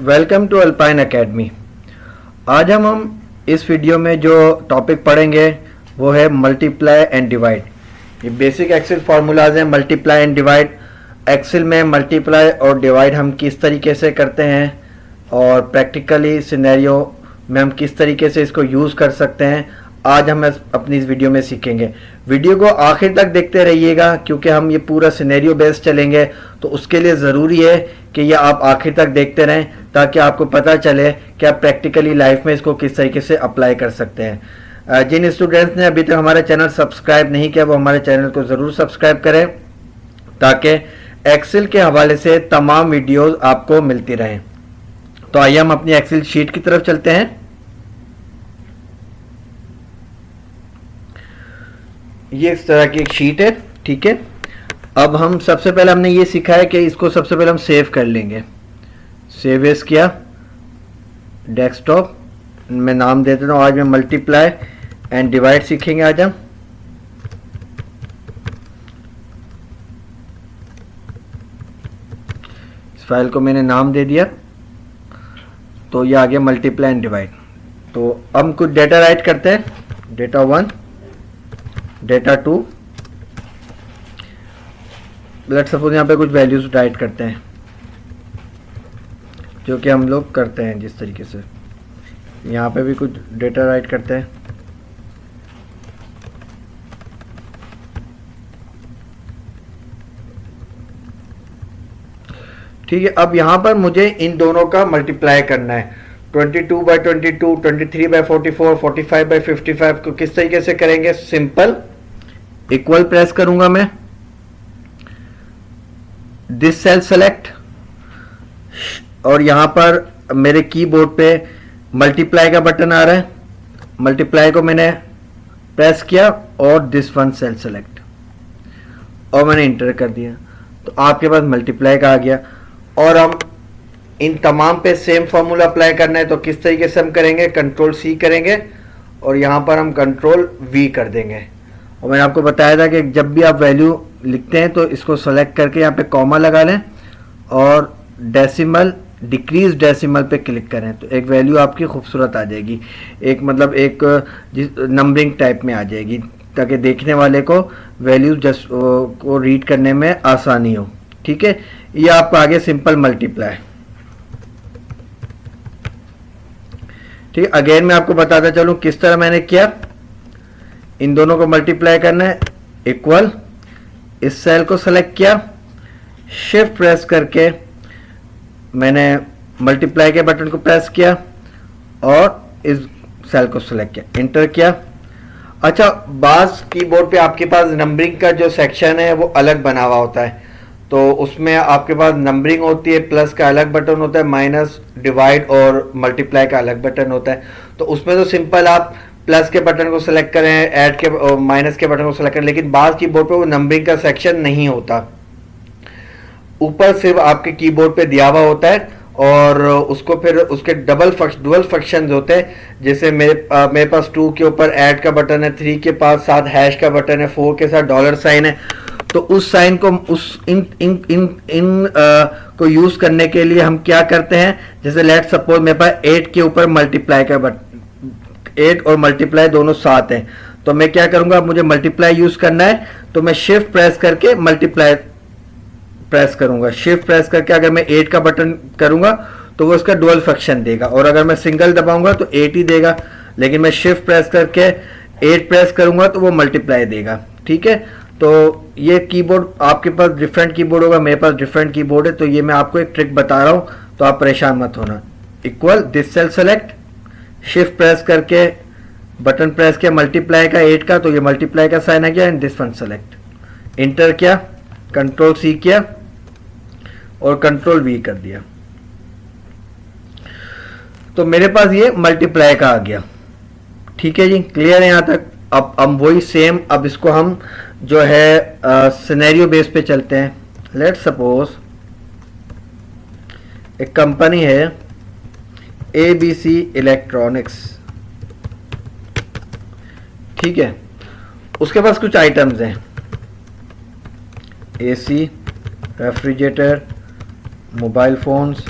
Welcome to alpine academy. आज हम इस वीडियो में जो टॉपिक पढ़ेंगे वो है मल्टीप्लाई एंड डिवाइड। ये बेसिक एक्सेल फार्मूलाज हैं मल्टीप्लाई एंड डिवाइड। एक्सेल में मल्टीप्लाई और डिवाइड हम किस तरीके से करते हैं और प्रैक्टिकली सिनेरियो में हम किस तरीके से इसको यूज़ कर सकते हैं, आज हम अपनी इस वीडियो में सीखेंगे। वीडियो को आखिर तक देखते रहिएगा क्योंकि हम ये पूरा सिनेरियो बेस्ड चलेंगे, तो उसके लिए ज़रूरी है कि ये आप आखिर तक देखते रहें ताकि आपको पता चले कि आप प्रैक्टिकली लाइफ में इसको किस तरीके से अप्लाई कर सकते हैं। जिन स्टूडेंट्स ने अभी तक हमारा चैनल सब्सक्राइब नहीं किया वो हमारे चैनल को ज़रूर सब्सक्राइब करें ताकि एक्सेल के हवाले से तमाम वीडियोज़ आपको मिलती रहें। तो आइए हम अपनी एक्सेल शीट की तरफ चलते हैं। ये इस तरह की एक शीट है, ठीक है। अब हम सबसे पहले हमने ये सीखा है कि इसको सबसे पहले हम सेव कर लेंगे। सेव एज किया, डेस्कटॉप में नाम दे देता हूँ। आज मैं मल्टीप्लाई एंड डिवाइड सीखेंगे आज हम। इस फाइल को मैंने नाम दे दिया तो ये आ गया मल्टीप्लाई एंड डिवाइड। तो हम कुछ डेटा राइट करते हैं, डेटा 1, डेटा 2, लेट्स सपोज यहाँ पे कुछ वैल्यूज राइट करते हैं जो कि हम लोग करते हैं जिस तरीके से। यहाँ पे भी कुछ डेटा राइट करते हैं। ठीक है, अब यहाँ पर मुझे इन दोनों का मल्टीप्लाई करना है। 22 बाई 22, 23 बाई 44, 45 बाई 55 को किस तरीके से करेंगे? सिंपल इक्वल प्रेस करूंगा मैं, दिस सेल सेलेक्ट, और यहां पर मेरे कीबोर्ड पे मल्टीप्लाई का बटन आ रहा है। मल्टीप्लाई को मैंने प्रेस किया और दिस वन सेल सेलेक्ट और मैंने इंटर कर दिया तो आपके पास मल्टीप्लाई का आ गया। और हम इन तमाम पे सेम फॉर्मूला अप्लाई करना है तो किस तरीके से हम करेंगे? कंट्रोल सी करेंगे और यहां पर हम कंट्रोल वी कर देंगे। और मैंने आपको बताया था कि जब भी आप वैल्यू लिखते हैं तो इसको सेलेक्ट करके यहाँ पे कॉमा लगा लें और डेसिमल डिक्रीज डेसिमल पे क्लिक करें तो एक वैल्यू आपकी खूबसूरत आ जाएगी, एक मतलब एक नंबरिंग टाइप में आ जाएगी ताकि देखने वाले को वैल्यू जस्ट को रीड करने में आसानी हो। ठीक है, ये आपको आगे सिंपल मल्टीप्लाई। ठीक है, अगेन मैं आपको बताता चलूँ किस तरह मैंने किया। इन दोनों को मल्टीप्लाई करना है, इक्वल, इस सेल को सेलेक्ट किया, शिफ्ट प्रेस करके मैंने मल्टीप्लाई के बटन को प्रेस किया और इस सेल को सेलेक्ट किया, इंटर किया। अच्छा, बाज कीबोर्ड पे आपके पास नंबरिंग का जो सेक्शन है वो अलग बना हुआ होता है, तो उसमें आपके पास नंबरिंग होती है, प्लस का अलग बटन होता है, माइनस, डिवाइड और मल्टीप्लाई का अलग बटन होता है। तो उसमें तो सिंपल आप प्लस के बटन को सेलेक्ट करें, ऐड के और माइनस के बटन को सेलेक्ट करें, लेकिन बाज कीबोर्ड पे वो नंबरिंग का सेक्शन नहीं होता। ऊपर सिर्फ आपके कीबोर्ड पे दिया हुआ होता है और उसको फिर उसके डुअल फंक्शंस होते हैं। जैसे मेरे पास 2 के ऊपर ऐड का बटन है, 3 के पास साथ हैश का बटन है, 4 के साथ डॉलर साइन है। तो उस साइन को को यूज करने के लिए हम क्या करते हैं? जैसे लेट सपोज मेरे पास 8 के ऊपर मल्टीप्लाई का बटन, 8 और मल्टीप्लाई दोनों साथ हैं, तो मैं क्या करूंगा? मुझे मल्टीप्लाई यूज करना है तो मैं शिफ्ट प्रेस करके मल्टीप्लाई प्रेस करूंगा। शिफ्ट प्रेस करके अगर मैं 8 का बटन करूंगा तो वो इसका डुअल फंक्शन देगा, और अगर मैं सिंगल दबाऊंगा तो 8 ही देगा, लेकिन मैं शिफ्ट प्रेस करके 8 प्रेस करूंगा तो वो मल्टीप्लाई देगा। ठीक है, तो ये कीबोर्ड आपके पास डिफरेंट कीबोर्ड होगा, मेरे पास डिफरेंट कीबोर्ड है, तो ये मैं आपको एक ट्रिक बता रहा हूं तो आप परेशान मत होना। Equal, this cell select, shift press करके बटन प्रेस किया मल्टीप्लाई का 8 का, तो ये मल्टीप्लाई का साइन आ गया, and this one select, inter किया, कंट्रोल सी किया और कंट्रोल वी कर दिया, तो मेरे पास ये मल्टीप्लाई का आ गया। ठीक है जी, क्लियर है यहां तक? अब हम वही सेम, अब इसको हम जो है सिनेरियो बेस पे चलते हैं। लेट सपोज एक कंपनी है ABC इलेक्ट्रॉनिक्स, ठीक है, उसके पास कुछ आइटम्स हैं, AC, refrigerator, mobile phones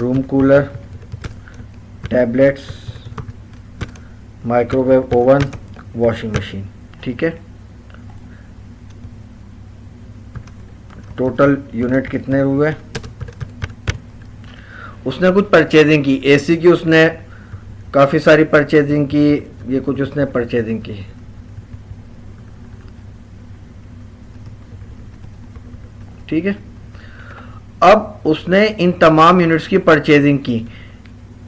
room cooler, tablets, microwave oven, washing machine. ठीक है, टोटल यूनिट कितने हुए? उसने कुछ परचेजिंग की, एसी की उसने काफ़ी सारी परचेजिंग की, ये कुछ उसने परचेजिंग की। ठीक है, अब उसने इन तमाम यूनिट्स की परचेजिंग की।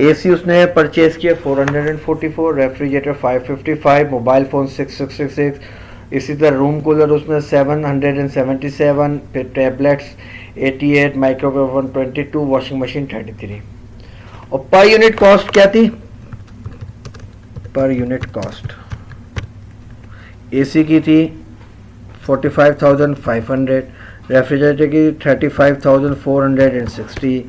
एसी उसने परचेज किया 444, रेफ्रिजरेटर 555, मोबाइल फ़ोन 6666, इसी तरह रूम कूलर उसने 777, फिर tablets 88, microwave oven 22, washing machine 33। और पर यूनिट कॉस्ट क्या थी? पर यूनिट कॉस्ट एसी की थी 45,500, रेफ्रिजरेटर की 35,460,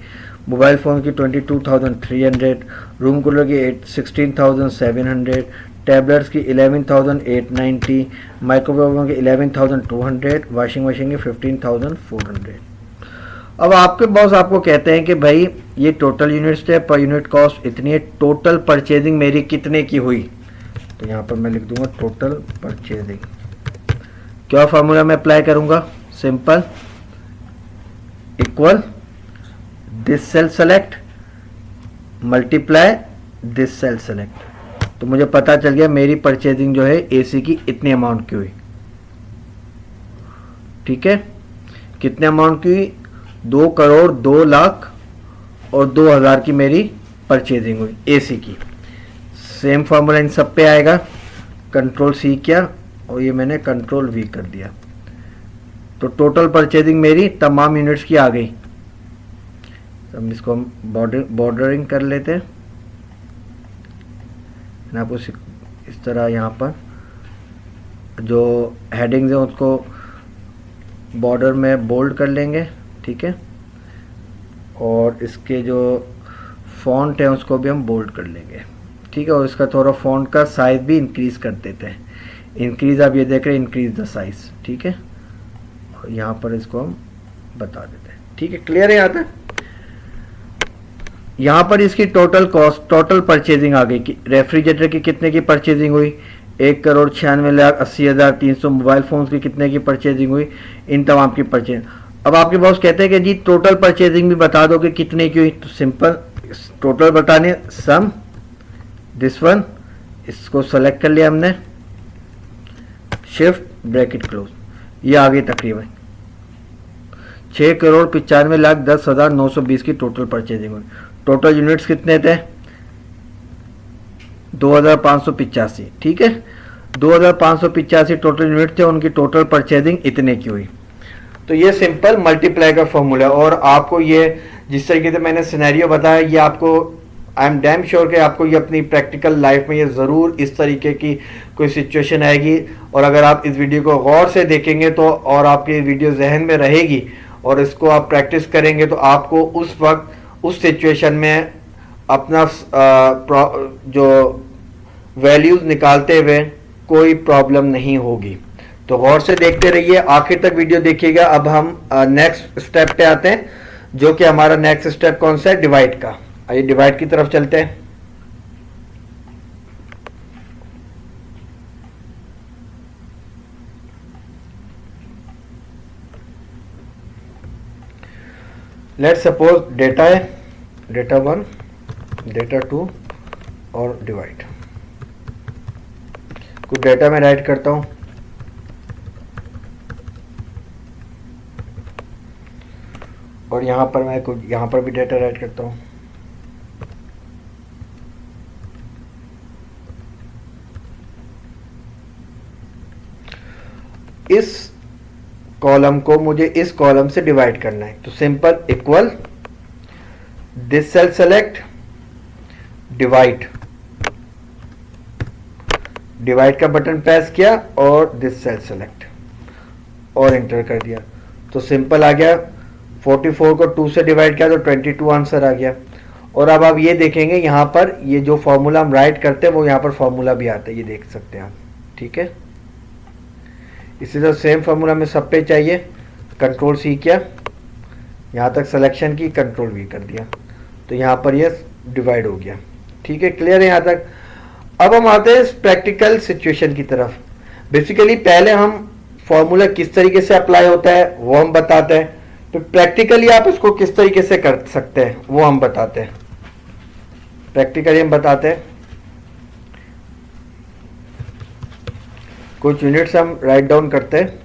मोबाइल फ़ोन की 22,300, रूम कूलर की 16,700, टैबलेट्स की 11,890, माइक्रोवेव ओवन की 11,200, वॉशिंग मशीन की 15,400। अब आपके बॉस आपको कहते हैं कि भाई ये टोटल यूनिट्स थे, पर यूनिट कॉस्ट इतनी है, टोटल परचेजिंग मेरी कितने की हुई? तो यहाँ पर मैं लिख दूंगा टोटल परचेजिंग। क्या फार्मूला मैं अप्लाई करूंगा? Simple, equal this cell select multiply this cell select. तो मुझे पता चल गया मेरी परचेजिंग जो है एसी की इतने अमाउंट की हुई। ठीक है, कितने अमाउंट की? 2,02,00,000 और 2,000 की मेरी परचेजिंग हुई एसी की। सेम फार्मूला इन सब पे आएगा, कंट्रोल सी किया और ये मैंने कंट्रोल वी कर दिया। तो टोटल परचेजिंग मेरी तमाम यूनिट्स की आ गई। तो इसको हम बॉर्डरिंग कर लेते हैं। आपको इस तरह यहाँ पर जो हेडिंग्स हैं उसको बॉर्डर में बोल्ड कर लेंगे। ठीक है, और इसके जो फॉन्ट है उसको भी हम बोल्ड कर लेंगे। ठीक है, और इसका थोड़ा फॉन्ट का साइज भी इंक्रीज कर देते हैं। इंक्रीज, आप ये देख रहे हैं, इंक्रीज द साइज। ठीक है, और यहाँ पर इसको हम बता देते हैं। ठीक है, क्लियर है? यहाँ तक यहाँ पर इसकी टोटल कॉस्ट, टोटल परचेजिंग आ गई कि रेफ्रिजरेटर की कितने की परचेजिंग हुई? 1,96,80,300। मोबाइल फोन्स की कितने की परचेजिंग हुई? इन तमाम की परचेजिंग। अब आपके बॉस कहते हैं कि जी टोटल परचेजिंग भी बता दो कि कितने की हुई। तो सिंपल टोटल बताने, सम दिस वन, इसको सेलेक्ट कर लिया हमने, शिफ्ट ब्रैकेट क्लोज, ये आ गई तकरीबन 6,95,10,920 की टोटल परचेजिंग हुई। टोटल यूनिट्स कितने थे? 2,585। ठीक है, 2,585 टोटल यूनिट थे, उनकी टोटल परचेजिंग इतने की हुई। तो ये सिंपल मल्टीप्लाई का फॉर्मूला। और आपको ये जिस तरीके से मैंने सिनेरियो बताया, ये आपको आई एम डैम श्योर कि आपको ये अपनी प्रैक्टिकल लाइफ में ये ज़रूर इस तरीके की कोई सिचुएशन आएगी। और अगर आप इस वीडियो को गौर से देखेंगे तो और आपकी वीडियो जहन में रहेगी और इसको आप प्रैक्टिस करेंगे तो आपको उस वक्त उस सिचुएशन में अपना जो वैल्यूज़ निकालते हुए कोई प्रॉब्लम नहीं होगी। तो गौर से देखते रहिए, आखिर तक वीडियो देखिएगा। अब हम नेक्स्ट स्टेप पे आते हैं, जो कि हमारा नेक्स्ट स्टेप कौन सा है? डिवाइड का। आइए डिवाइड की तरफ चलते हैं। लेट सपोज डेटा है, डेटा 1, डेटा 2 और डिवाइड। कुछ डेटा में राइट करता हूं और यहां पर मैं कुछ यहां पर भी डेटा राइट करता हूं। इस कॉलम को मुझे इस कॉलम से डिवाइड करना है। तो simple equal this cell select divide, divide का बटन प्रेस किया और दिस सेल सेलेक्ट और एंटर कर दिया। तो सिंपल आ गया। 44 को 2 से डिवाइड किया तो 22 आंसर आ गया। और अब आप ये देखेंगे यहाँ पर ये जो फॉर्मूला हम राइट करते हैं वो यहाँ पर फॉर्मूला भी आता है, ये देख सकते हैं आप। ठीक है, इसी तरह सेम फार्मूला में सब पे चाहिए। कंट्रोल सी किया, यहाँ तक सिलेक्शन की, कंट्रोल वी कर दिया। तो यहाँ पर ये डिवाइड हो गया। ठीक है, क्लियर है यहाँ तक। अब हम आते हैं प्रैक्टिकल सिचुएशन की तरफ। बेसिकली पहले हम फॉर्मूला किस तरीके से अप्लाई होता है वो हम बताते हैं, तो प्रैक्टिकली आप इसको किस तरीके से कर सकते हैं वो हम बताते हैं। प्रैक्टिकली हम बताते हैं, कुछ यूनिट्स हम राइट डाउन करते हैं।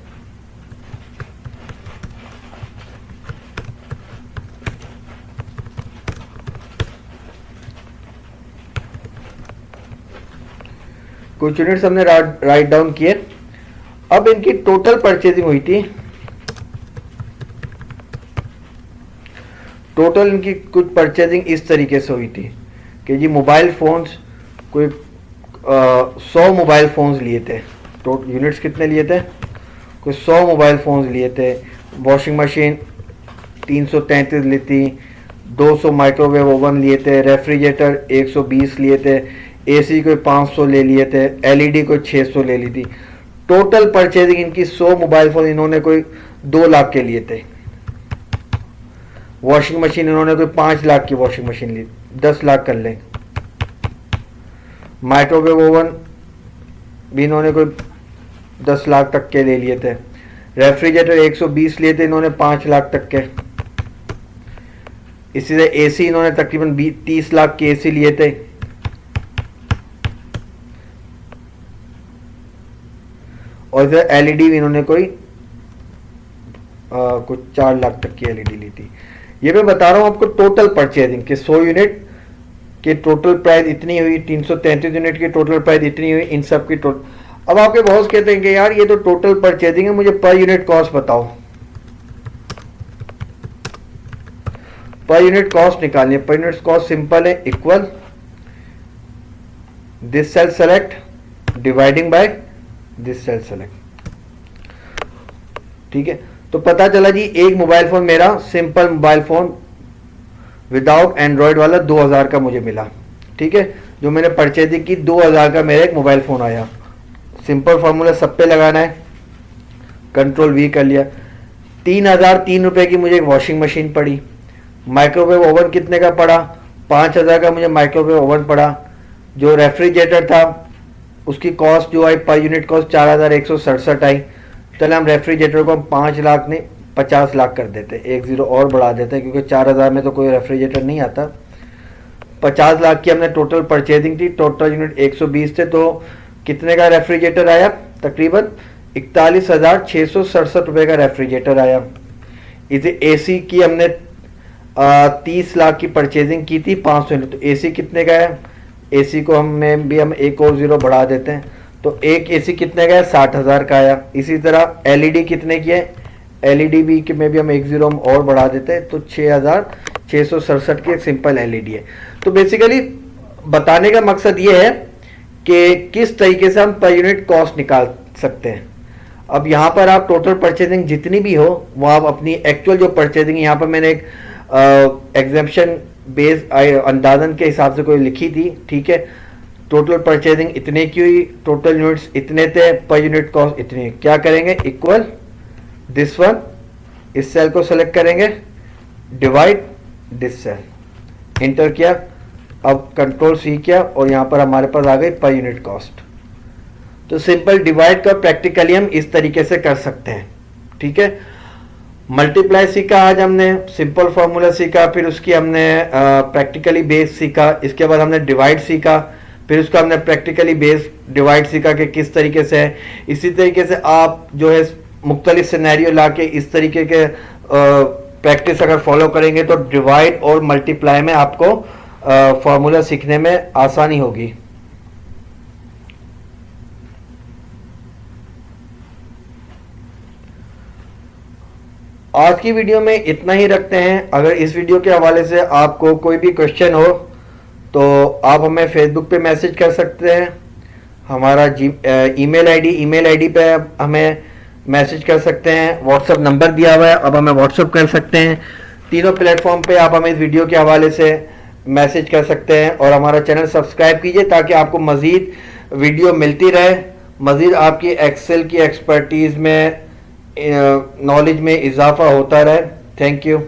कुछ यूनिट्स हमने राइट डाउन किए। अब इनकी टोटल परचेजिंग हुई थी, टोटल इनकी कुछ परचेजिंग इस तरीके से हुई थी कि जी मोबाइल फोन्स कोई 100 मोबाइल फोन्स लिए थे। टोटल यूनिट्स कितने लिए थे? कोई 100 मोबाइल फोन्स लिए थे। वॉशिंग मशीन 333 ली थी, 200 माइक्रोवेव ओवन लिए थे, रेफ्रिजरेटर 120 लिए थे, एसी कोई 500 ले लिए थे, एलईडी कोई 600 ले ली थी। टोटल परचेजिंग इनकी 100 मोबाइल फोन इन्होंने कोई 2 लाख के लिए थे। वॉशिंग मशीन इन्होंने कोई 5 लाख की वॉशिंग मशीन ली, 10 लाख कर लें। माइक्रोवेव ओवन भी इन्होंने कोई 10 लाख तक के ले लिए थे। रेफ्रिजरेटर 120 लिए थे इन्होंने 5 लाख तक के। इसी तरह एसी इन्होंने तकरीबन 30 लाख के एसी लिए थे। और इधर एलईडी भी इन्होंने कोई कुछ 4 लाख तक की एलईडी ली थी। ये मैं बता रहा हूं आपको टोटल परचेजिंग के 100 यूनिट के टोटल प्राइस इतनी हुई, 333 यूनिट की टोटल प्राइस इतनी हुई, इन सब की टोटल। अब आपके बॉस कहते हैं कि यार ये तो टोटल परचेजिंग है, मुझे पर यूनिट कॉस्ट बताओ। पर यूनिट कॉस्ट निकालनी है। पर यूनिट कॉस्ट सिंपल है, equal this cell select dividing by this cell select. ठीक है, तो पता चला जी एक मोबाइल फोन मेरा simple mobile phone without Android वाला 2000 का मुझे मिला। ठीक है, जो मैंने परचेजिंग की 2000 का मेरा एक मोबाइल फोन आया। सिंपल फार्मूला सब पे लगाना है, कंट्रोल वी कर लिया। 3003 रुपए की मुझे एक वॉशिंग मशीन पड़ी। माइक्रोवेव ओवन कितने का पड़ा? 5000 का मुझे माइक्रोवेव ओवन पड़ा। जो रेफ्रिजरेटर था उसकी कॉस्ट जो आई पर यूनिट कॉस्ट 4167 आई। चले हम रेफ्रिजरेटर को हम 5 लाख नहीं 50 लाख कर देते, एक जीरो और बढ़ा देते क्योंकि 4000 में तो कोई रेफ्रिजरेटर नहीं आता। 50 लाख की हमने टोटल परचेजिंग थी, टोटल यूनिट 120 थे, तो कितने का रेफ्रिजरेटर आया? तकरीबन 41,667 रुपए का रेफ्रिजरेटर आया। इसे एसी की हमने 30 लाख की परचेजिंग की थी, 500 यूनिट, तो एसी कितने का है? एसी को हम एक और जीरो बढ़ा देते हैं, तो एक एसी कितने का है? 60,000 का आया। इसी तरह एलईडी कितने की है? एलईडी भी में भी हम एक जीरो हम और बढ़ा देते हैं, तो 6,667 की एक सिंपल एलईडी है। तो बेसिकली बताने का मकसद ये है कि किस तरीके से हम पर यूनिट कॉस्ट निकाल सकते हैं। अब यहाँ पर आप टोटल परचेजिंग जितनी भी हो वो आप अपनी एक्चुअल जो परचेजिंग, यहाँ पर मैंने एक एग्जाम्पशन बेस अंदाजन के हिसाब से कोई लिखी थी। ठीक है, टोटल परचेजिंग इतने की हुई, टोटल यूनिट्स इतने थे, पर यूनिट कॉस्ट इतनी। क्या करेंगे? इक्वल दिस वन, इस सेल को सेलेक्ट करेंगे, डिवाइड दिस सेल, इंटर किया, अब कंट्रोल सी किया और यहाँ पर हमारे पास आ गई पर यूनिट कॉस्ट। तो सिंपल डिवाइड का प्रैक्टिकली हम इस तरीके से कर सकते हैं। ठीक है, मल्टीप्लाई सीखा आज हमने, सिंपल फॉर्मूला सीखा, फिर उसकी हमने प्रैक्टिकली बेस सीखा, इसके बाद हमने डिवाइड सीखा, फिर उसका हमने प्रैक्टिकली बेस डिवाइड सीखा कि किस तरीके से है। इसी तरीके से आप जो है मुख्तलिफ सिनेरियो ला के इस तरीके के प्रैक्टिस अगर फॉलो करेंगे तो डिवाइड और मल्टीप्लाई में आपको फॉर्मूला सीखने में आसानी होगी। आज की वीडियो में इतना ही रखते हैं। अगर इस वीडियो के हवाले से आपको कोई भी क्वेश्चन हो तो आप हमें फेसबुक पे मैसेज कर सकते हैं। हमारा ईमेल आईडी पे हमें मैसेज कर सकते हैं। व्हाट्सएप नंबर दिया हुआ है, अब हमें व्हाट्सएप कर सकते हैं। तीनों प्लेटफॉर्म पे आप हमें इस वीडियो के हवाले से मैसेज कर सकते हैं। और हमारा चैनल सब्सक्राइब कीजिए ताकि आपको मज़ीद वीडियो मिलती रहे, मज़ीद आपकी एक्सेल की एक्सपर्टीज़ में नॉलेज में इजाफा होता रहे। Thank you.